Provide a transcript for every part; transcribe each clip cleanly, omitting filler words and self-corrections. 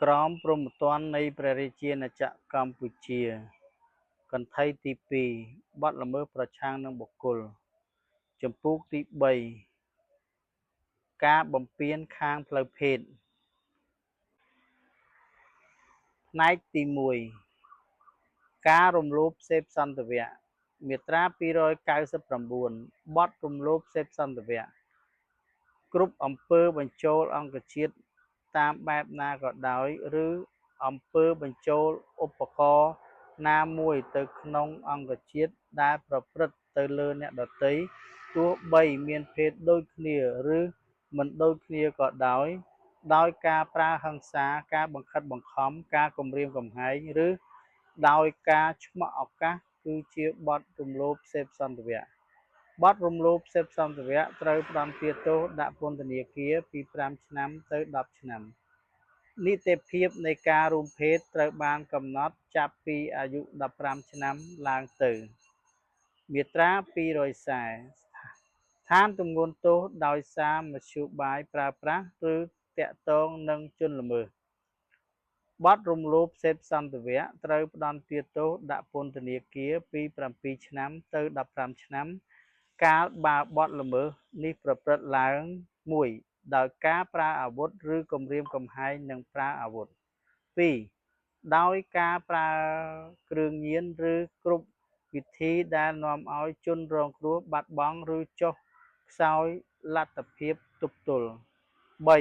ក្រមព្រហ្មទណ្ឌនៃព្រះរាជាណាចក្រកម្ពុជាកន្ធីទី2បទល្មើសប្រឆាំងនឹងបុគ្គលជំពូកទី3ការបំពានខាងផ្លូវភេទផ្នែកទី1ការរំលោភសេពសន្តិវៈមាត្រា299បទរំលោភសេពសន្តិវៈគ្រប់អំពើបញ្ចូលអង្គជាតិតាមបែបណាក៏ដោយឬអំពើបញ្ចូលឧបករណ៍ណាមួយទៅក្នុងអង្គជាតិដែលប្រព្រឹត្តទៅលើអ្នកដទៃទោះបីមានភេទដូចគ្នាឬមិនដូចគ្នាក៏ដោយការប្រើហិង្សាការបង្ខិតបង្ខំការគំរាមកំហែងឬដោយការឆ្មក់ឱកាសគឺជាបទរំលោភសេពសន្តិវៈបទរំលោភសេពសន្តិវៈត្រូវផ្តន្ទាទោសដាក់ពន្ធនាគារពី5ឆ្នាំទៅ10ឆ្នាំនីតិភាពនៃការរួមភេទត្រូវបានកំណត់ចាប់ពីអាយុ15ឆ្នាំឡើងទៅមាត្រា240ឋានទម្ងន់ទោសដោយសារមធ្យោបាយប្រើប្រាស់ឬទាក់ទងនឹងជនល្មើសបទរំលោភសេពសន្តិវៈត្រូវផ្តន្ទាទោសដាក់ពន្ធនាគារពី7ឆ្នាំទៅ15ឆ្នាំកាលបើបទល្មើសនេះប្រព្រឹត្តឡើង1ដោយការប្រើអាវុធឬគំរាមកំហែងនឹងប្រើអាវុធ2ដោយការប្រើគ្រឿងញៀនឬគ្រប់វិធីដែលនាំឲ្យជនរងគ្រោះបាត់បង់ឬចុះខ្សោយលទ្ធភាពទប់ទល់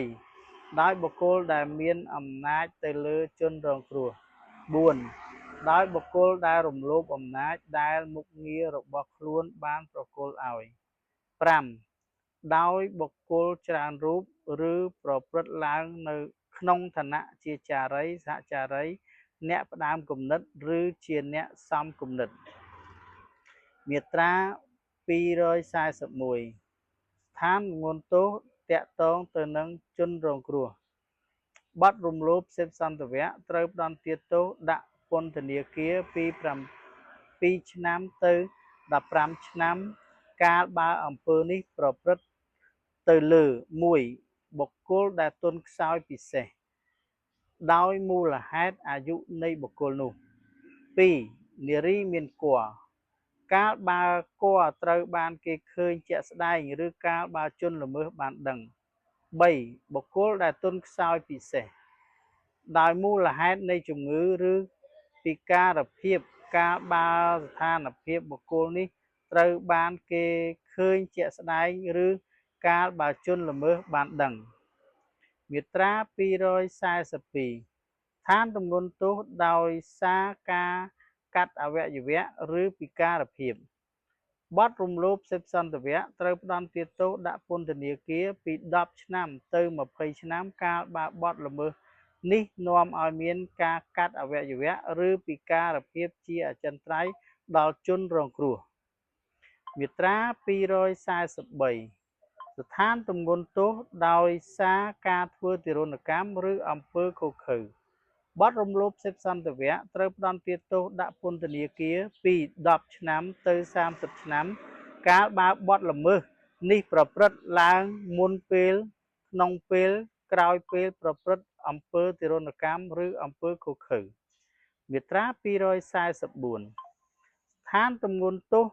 3ដោយបុគ្គលដែលមានអំណាចទៅលើជនរងគ្រោះ4ដោយបុគ្គលដែលរំលោភអំណាចដែលមុខងាររបស់ខ្លួនបានប្រគល់ឲ្យ5ដោយបុគ្គលច្រើនរូបឬប្រព្រឹត្តឡើងនៅក្នុងឋានៈជាចារីសហចារីអ្នកផ្ដើមគំនិតឬជាអ្នកសំគំនិតមាត្រា241ឋានទម្ងន់ទោសទាក់ទងទៅនឹងជនរងគ្រោះបទរំលោភសេពសន្តិវៈត្រូវផ្តន្ទាទោសដាក់ពន្ធនាគារពី7ឆ្នាំទៅ15ឆ្នាំកាលបើអំពើនេះប្រព្រឹត្តទៅលើ1បុគ្គលដែលទន់ខ្សោយពិសេសដោយមូលហេតុអាយុនៃបុគ្គលនោះ2នារីមានគភ៌កាលបើគភ៌ត្រូវបានគេឃើញជាក់ស្ដែងឬកាលបើជនល្មើសបានដឹង3បុគ្គលដែលទន់ខ្សោយពិសេសដោយមូលហេតុនៃជំងឺឬពិការភាពកាលបើស្ថានភាពបុគ្គលនេះត្រូវបានគេឃើញជាក់ស្ដែងឬកាលបើជនល្មើសបានដឹងមាត្រា242ឋានទម្ងន់ទោសដោយសារការកាត់អវយវៈឬពិការភាពបទរំលោភសេពសន្តិវៈត្រូវផ្តន្ទាទោសដាក់ពន្ធនាគារពី10ឆ្នាំទៅ20ឆ្នាំកាលបើបទល្មើសនេះនាំឲ្យមានការកាត់អវយវៈឬពិការភាពជាអចិន្ត្រៃយ៍ដល់ជនរងគ្រោះមាត្រា243ស្ថានទម្ងន់ទោសដោយសារការធ្វើទារុណកម្មឬអំពើឃោរឃៅបទរំលោភសេពសន្តិវៈត្រូវផ្តន្ទាទោសដាក់ពន្ធនាគារពី10ឆ្នាំទៅ30ឆ្នាំកាលបើបទល្មើសនេះប្រព្រឹត្តឡើងមុនពេលក្នុងពេលក្រោយពេលប្រព្រឹត្តអំពើទារុណកម្មឬអំពើឃោរឃៅមាត្រា244ស្ថានទម្ងន់ទោស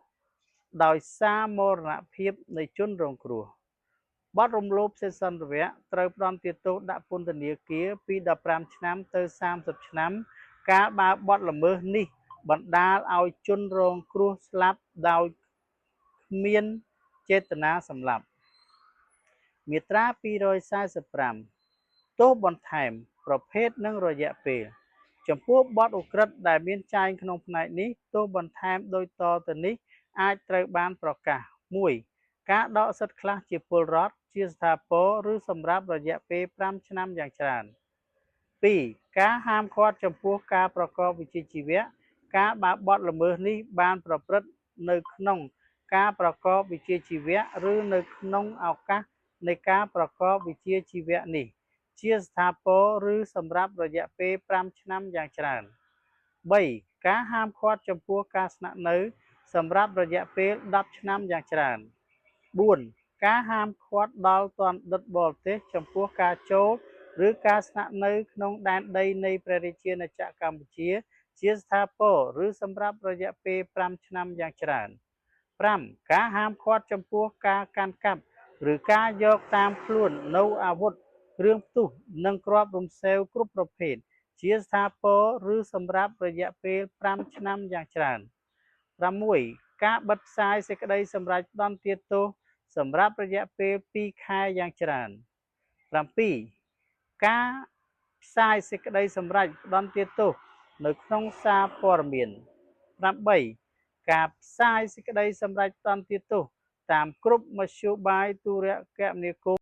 ដោយសារមរណភាពនៃជនរងគ្រោះបទរំលោភសេពសន្តិវៈត្រូវផ្តន្ទាទោសដាក់ពន្ធនាគារពី15ឆ្នាំទៅ30ឆ្នាំកាលបើបទល្មើសនេះបណ្ដាលឲ្យជនរងគ្រោះស្លាប់ដោយគ្មានចេតនាសម្លាប់មាត្រា245ទោសបន្ថែមប្រភេទនិងរយៈពេលចំពោះបទឧក្រិដ្ឋដែលមានចែងក្នុងផ្នែកនេះទោសបន្ថែមដូចតទៅនេះអាចត្រូវបានប្រកាស1ការដកសិទ្ធិខ្លះជាពលរដ្ឋជាស្ថាពរឬសម្រាប់រយៈពេល5ឆ្នាំយ៉ាងច្រើន2ការហាមឃាត់ចំពោះការប្រកបវិជ្ជាជីវៈកាលបើបទល្មើសនេះបានប្រព្រឹត្តនៅក្នុងការប្រកបវិជ្ជាជីវៈឬនៅក្នុងឱកាសនៃការប្រកបវិជ្ជាជីវៈនេះជាស្ថាពរឬសម្រាប់រយៈពេល5ឆ្នាំយ៉ាងច្រើន3ការហាមឃាត់ចំពោះការស្នាក់នៅសម្រាប់រយៈពេល10ឆ្នាំយ៉ាងច្រើន4ការហាមឃាត់ដល់ទណ្ឌិតបរទេសចំពោះការចូល ឬការស្នាក់នៅក្នុងដែនដីនៃព្រះរាជាណាចក្រកម្ពុជាជាស្ថាពរឬសម្រាប់រយៈពេល5ឆ្នាំយ៉ាងច្រើន 5. ការហាមឃាត់ចំពោះការកាន់កាប់ឬការយកតាមខ្លួននូវអាវុធគ្រឿងផ្ទុះនិងគ្រាប់រំសេវគ្រប់ប្រភេទជាស្ថាពរឬសម្រាប់រយៈពេល5ឆ្នាំយ៉ាងច្រើន 6. ការបិទផ្សាយសេចក្តីសម្រេចផ្តន្ទាទោសសម្រាប់រយៈពេល2ខែយ៉ាងច្រើន 7. ការផ្សាយសេចក្តីសម្រេចផ្តន្ទាទោសនៅក្នុងសារព័ត៌មាន 8. ការផ្សាយសេចក្តីសម្រេចផ្តន្ទាទោសតាមគ្រប់មធ្យោបាយទូរគមនាគមន៍